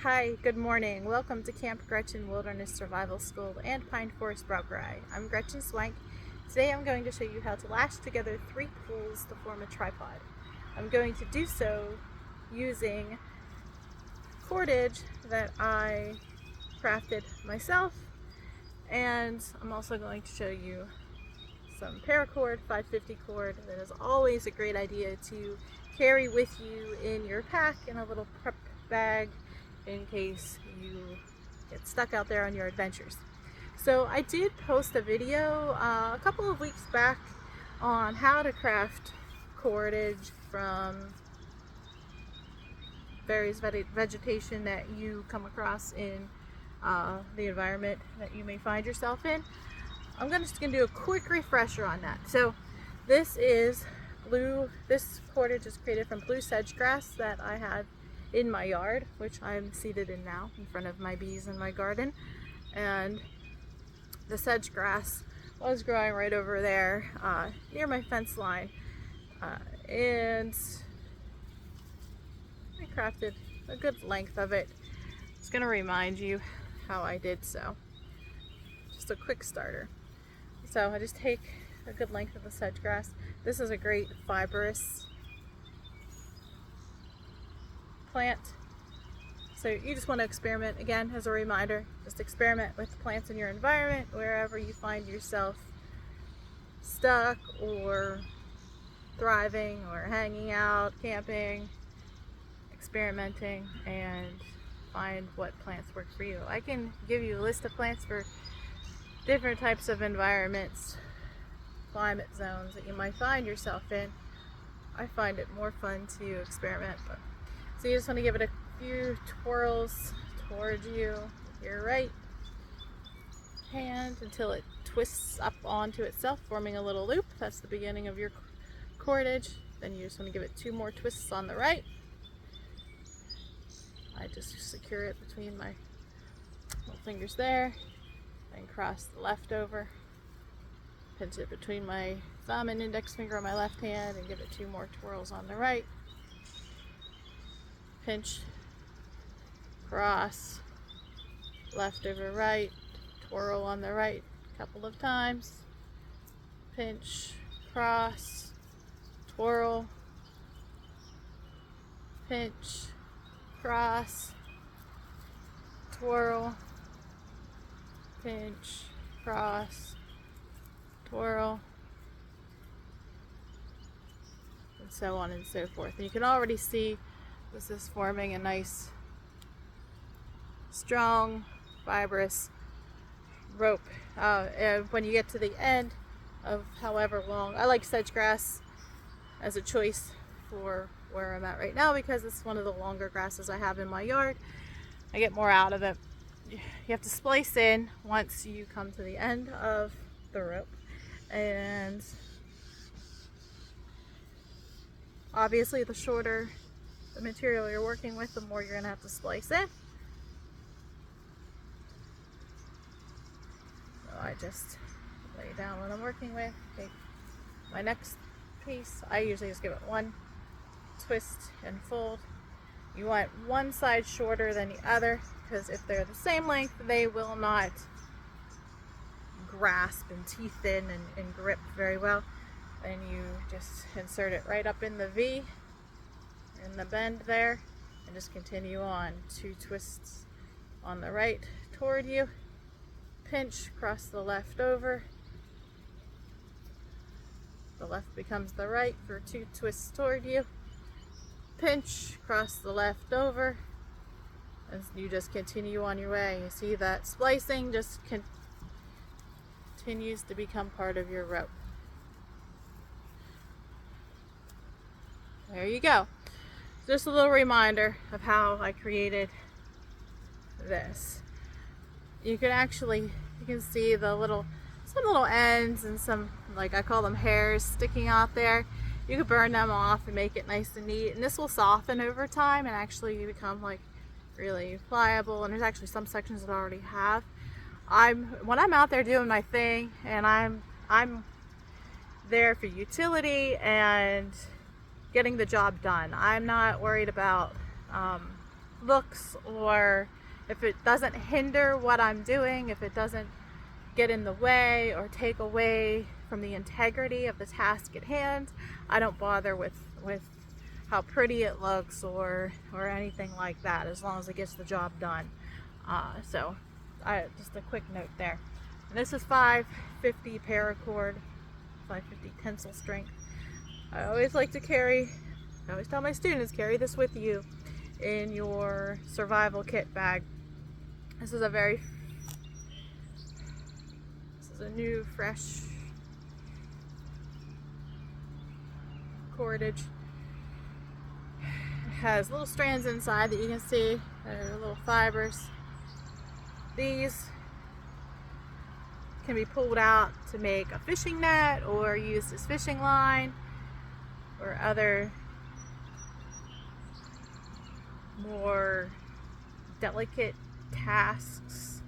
Hi, good morning. Welcome to Camp Gretchen Wilderness Survival School and Pine Forest Brauerei. I'm Gretchen Swank. Today I'm going to show you how to lash together 3 poles to form a tripod. I'm going to do so using cordage that I crafted myself, and I'm also going to show you some paracord, 550 cord that is always a great idea to carry with you in your pack in a little prep bag in case you get stuck out there on your adventures. So I did post a video a couple of weeks back on how to craft cordage from various vegetation that you come across in the environment that you may find yourself in. I'm just going to do a quick refresher on that. So this cordage is created from blue sedge grass that I had in my yard, which I'm seated in now in front of my bees in my garden. And the sedge grass was growing right over there near my fence line, and I crafted a good length of it. It's going to remind you how I did so. Just a quick starter. So I just take a good length of the sedge grass. This is a great fibrous plant. So you just want to experiment, again, as a reminder, just experiment with plants in your environment wherever you find yourself stuck or thriving or hanging out, camping, experimenting, and find what plants work for you. I can give you a list of plants for different types of environments, climate zones that you might find yourself in. I find it more fun to experiment. So you just want to give it a few twirls towards you with your right hand until it twists up onto itself, forming a little loop. That's the beginning of your cordage. Then you just want to give it 2 more twists on the right. I just secure it between my little fingers there, and cross the left over, pinch it between my thumb and index finger on my left hand, and give it 2 more twirls on the right. Pinch, cross, left over right, twirl on the right a couple of times, pinch, cross, twirl, pinch, cross, twirl, pinch, cross, twirl, and so on and so forth. And you can already see this is forming a nice, strong, fibrous rope. And when you get to the end of however long, I like sedge grass as a choice for where I'm at right now because it's one of the longer grasses I have in my yard. I get more out of it. You have to splice in once you come to the end of the rope, and obviously the shorter the material you're working with, the more you're going to have to splice in. So I just lay down what I'm working with. Take my next piece. I usually just give it 1 twist and fold. You want one side shorter than the other because if they're the same length, they will not grasp and teeth in and grip very well. Then you just insert it right up in the V, in the bend there, and just continue on. 2 twists on the right toward you, pinch, cross the left over, the left becomes the right for 2 twists toward you, pinch, cross the left over, and you just continue on your way. You see that splicing just continues to become part of your rope. There you go. Just a little reminder of how I created this. You can see some little ends and some, like I call them hairs, sticking out there. You could burn them off and make it nice and neat, and this will soften over time and actually become like really pliable. And there's actually some sections that I already have. When I'm out there doing my thing, and I'm there for utility and getting the job done. I'm not worried about looks, or if it doesn't hinder what I'm doing, if it doesn't get in the way or take away from the integrity of the task at hand, I don't bother with how pretty it looks or anything like that, as long as it gets the job done. So just a quick note there. And this is 550 paracord, 550 tensile strength. I always like to carry, I always tell my students, carry this with you in your survival kit bag. This is a new, fresh cordage. It has little strands inside that you can see. They're little fibers. These can be pulled out to make a fishing net or used as fishing line or other more delicate tasks.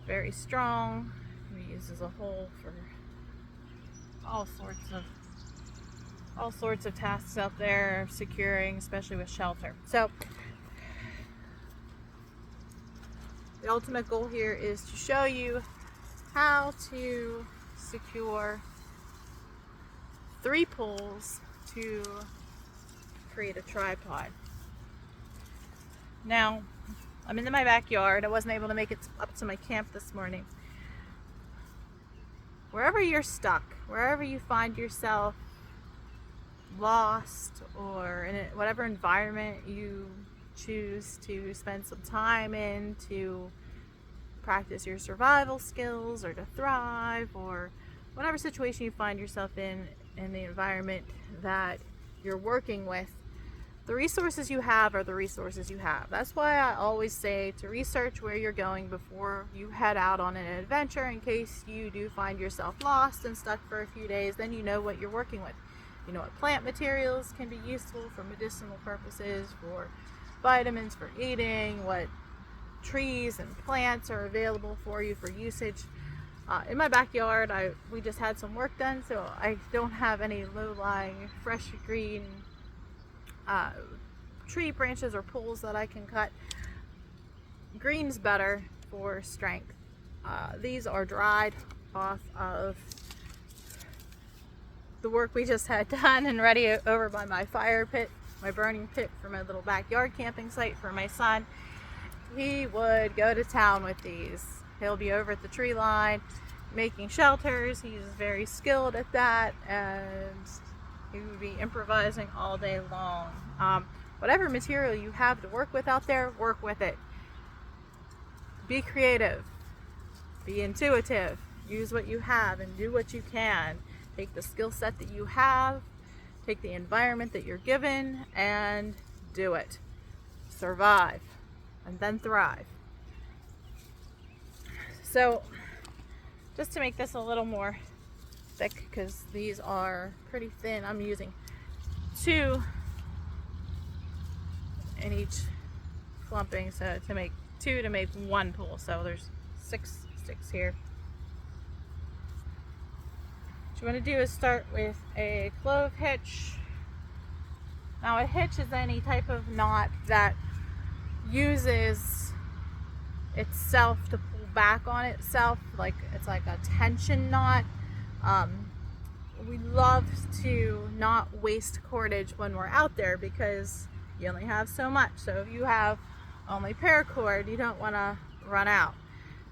Very strong. Can be used as a hole for all sorts of tasks out there, securing, especially with shelter. So the ultimate goal here is to show you how to secure 3 poles to create a tripod. Now, I'm in my backyard. I wasn't able to make it up to my camp this morning. Wherever you're stuck, wherever you find yourself lost, or in whatever environment you choose to spend some time in to practice your survival skills or to thrive, or whatever situation you find yourself in the environment that you're working with, the resources you have are the resources you have. That's why I always say to research where you're going before you head out on an adventure, in case you do find yourself lost and stuck for a few days. Then you know what you're working with. You know what plant materials can be useful for medicinal purposes, for vitamins, for eating, what trees and plants are available for you for usage. In my backyard, we just had some work done, so I don't have any low-lying, fresh green tree branches or poles that I can cut. Green's better for strength. These are dried off of the work we just had done and ready over by my fire pit, my burning pit for my little backyard camping site for my son. He would go to town with these. He'll be over at the tree line making shelters. He's very skilled at that, and he would be improvising all day long. Whatever material you have to work with out there, work with it. Be creative. Be intuitive. Use what you have and do what you can. Take the skill set that you have, take the environment that you're given, and do it. Survive, and then thrive. So, just to make this a little more thick, because these are pretty thin, I'm using 2 in each clumping, so to make 2 to make 1 pole. So there's 6 sticks here. What you want to do is start with a clove hitch. Now, a hitch is any type of knot that uses itself to pull back on itself, like it's like a tension knot. We love to not waste cordage when we're out there because you only have so much. So if you have only paracord, you don't want to run out.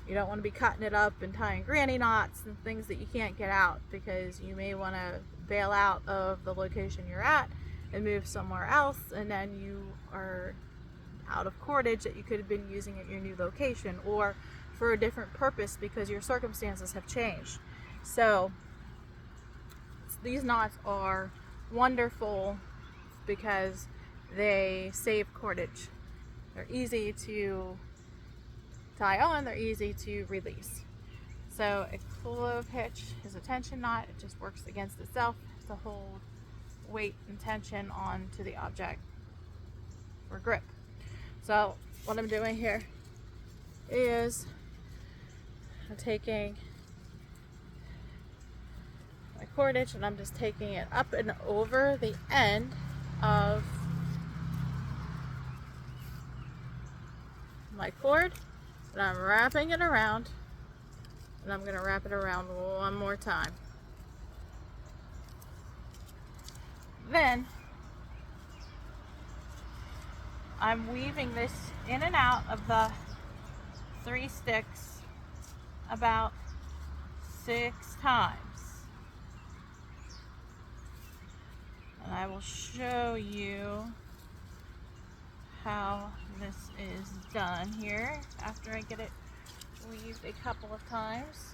You don't want to be cutting it up and tying granny knots and things that you can't get out, because you may want to bail out of the location you're at and move somewhere else, and then you are out of cordage that you could have been using at your new location or for a different purpose because your circumstances have changed. So these knots are wonderful because they save cordage. They're easy to tie on, they're easy to release. So a clove hitch is a tension knot. It just works against itself to hold weight and tension onto the object for grip. So what I'm doing here is I'm taking my cordage and I'm just taking it up and over the end of my cord and I'm wrapping it around, and I'm going to wrap it around one more time. Then I'm weaving this in and out of the 3 sticks about 6 times. And I will show you how this is done here after I get it weaved a couple of times.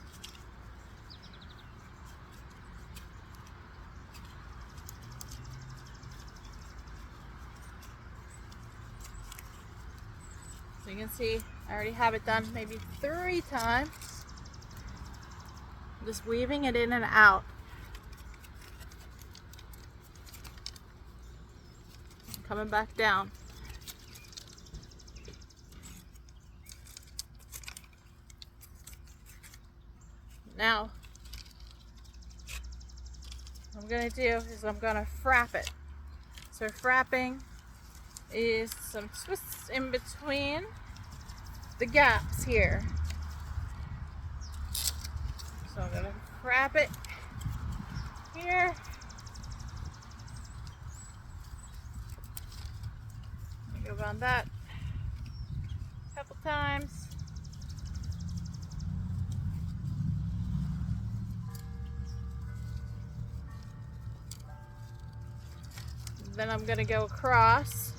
So you can see I already have it done maybe 3 times. I'm just weaving it in and out. Coming back down. Now, what I'm going to do is I'm going to frap it. So frapping is some twists in between the gaps here. So I'm going to frap it here. Go around that a couple times. Then I'm going to go across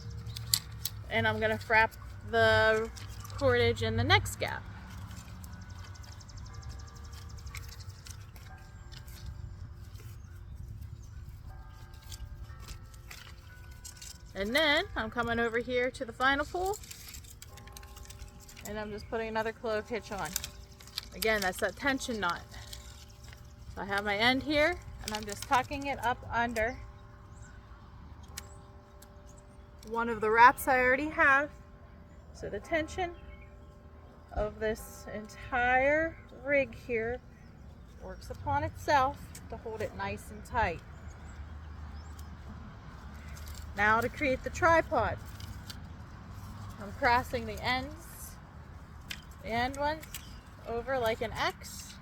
and I'm going to frap the cordage in the next gap. And then I'm coming over here to the final pull and I'm just putting another clove hitch on. Again, that's that tension knot. So I have my end here and I'm just tucking it up under one of the wraps I already have. So the tension of this entire rig here works upon itself to hold it nice and tight. Now to create the tripod, I'm crossing the end ones over like an X.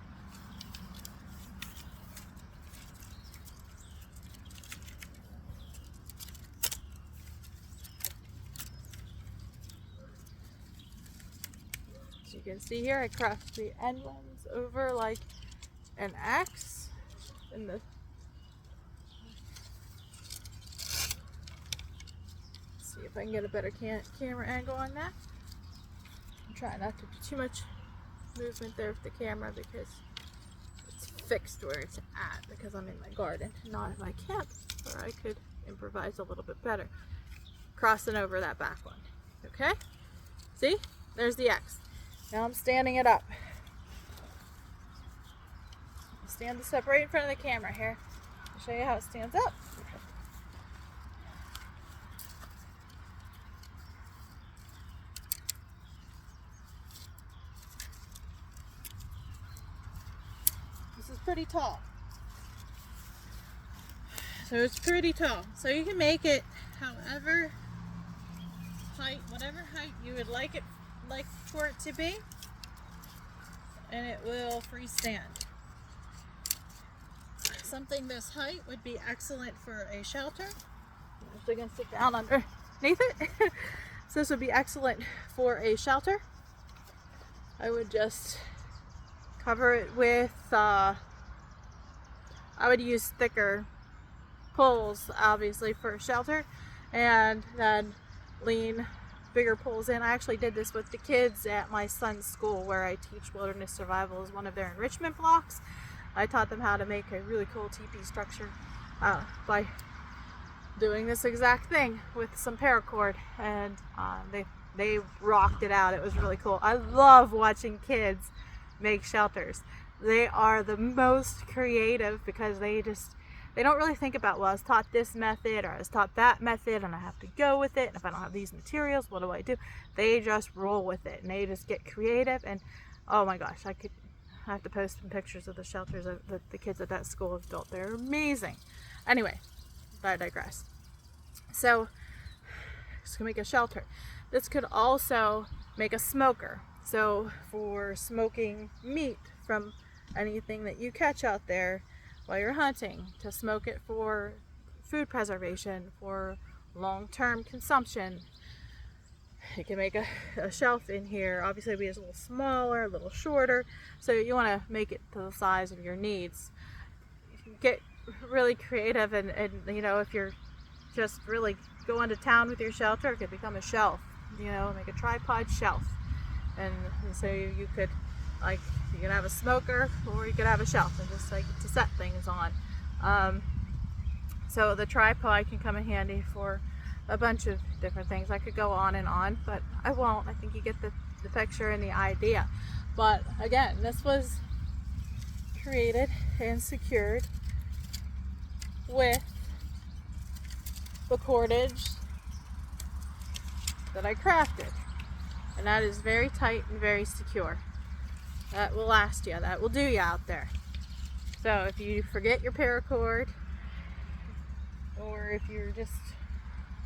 So you can see here I crossed the end ones over like an X in the if I can get a better camera angle on that. I'm trying not to do too much movement there with the camera because it's fixed where it's at because I'm in my garden, not in my camp where I could improvise a little bit better. Crossing over that back one. Okay? See? There's the X. Now I'm standing it up. I'll stand this up right in front of the camera here. I'll show you how it stands up. Pretty tall. So it's pretty tall. So you can make it however height, whatever height you would like for it to be, and it will freestand. Something this height would be excellent for a shelter. I'm actually going to sit down underneath it. So this would be excellent for a shelter. I would just cover it with I would use thicker poles, obviously, for shelter, and then lean bigger poles in. I actually did this with the kids at my son's school where I teach wilderness survival as one of their enrichment blocks. I taught them how to make a really cool teepee structure by doing this exact thing with some paracord, and they rocked it out. It was really cool. I love watching kids make shelters. They are the most creative because they don't really think about, well, I was taught this method or I was taught that method and I have to go with it. And if I don't have these materials, what do I do? They just roll with it and they just get creative. And oh my gosh, I have to post some pictures of the shelters that the kids at that school have built. They're amazing. Anyway, but I digress. So just gonna make a shelter. This could also make a smoker. So for smoking meat from anything that you catch out there while you're hunting, to smoke it for food preservation, for long-term consumption. You can make a shelf in here. Obviously it'll be a little smaller, a little shorter, so you want to make it to the size of your needs. Get really creative, and you know, if you're just really going to town with your shelter, it could become a shelf. You know, make a tripod shelf, and so you could, like, you could have a smoker or you could have a shelf and just like to set things on. So the tripod can come in handy for a bunch of different things. I could go on, but I won't. I think you get the picture and the idea. But again, this was created and secured with the cordage that I crafted, and that is very tight and very secure. That will last you. That will do you out there. So if you forget your paracord, or if you're just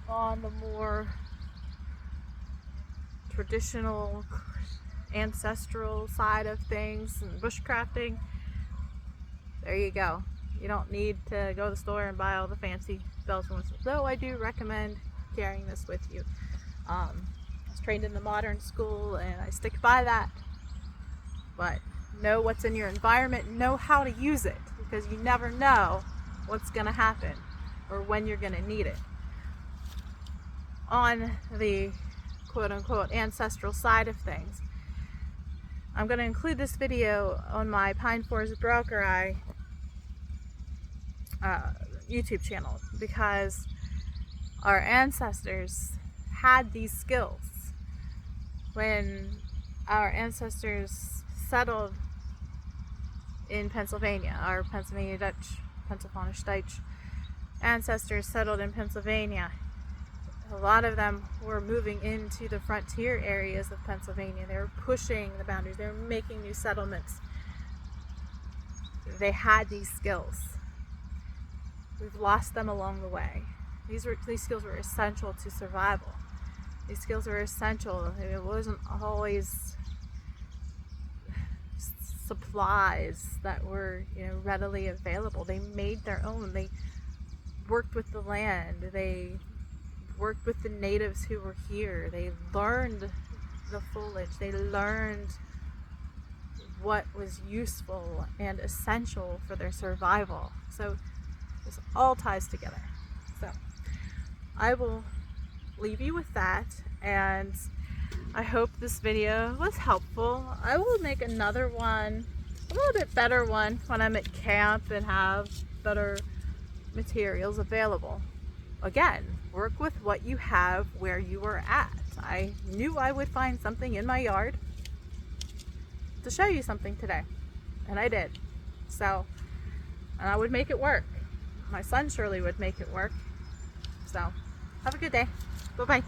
on the more traditional ancestral side of things and bushcrafting, there you go. You don't need to go to the store and buy all the fancy bells and whistles, though I do recommend carrying this with you. I was trained in the modern school and I stick by that, but know what's in your environment, know how to use it, because you never know what's going to happen or when you're going to need it. On the quote-unquote ancestral side of things, I'm going to include this video on my Pine Forest Broker Eye YouTube channel, because our ancestors had these skills. When our ancestors settled in Pennsylvania, our Pennsylvania Dutch ancestors settled in Pennsylvania, a lot of them were moving into the frontier areas of Pennsylvania. They were pushing the boundaries. They were making new settlements. They had these skills. We've lost them along the way. These skills were essential to survival. These skills were essential. It wasn't always supplies that were, you know, readily available. They made their own. They worked with the land. They worked with the natives who were here. They learned the foliage. They learned what was useful and essential for their survival. So this all ties together. So I will leave you with that, and I hope this video was helpful. I will make another one, a little bit better one, when I'm at camp and have better materials available. Again, work with what you have where you are at. I knew I would find something in my yard to show you something today, and I did. So, and I would make it work. My son surely would make it work. So, have a good day. Bye-bye.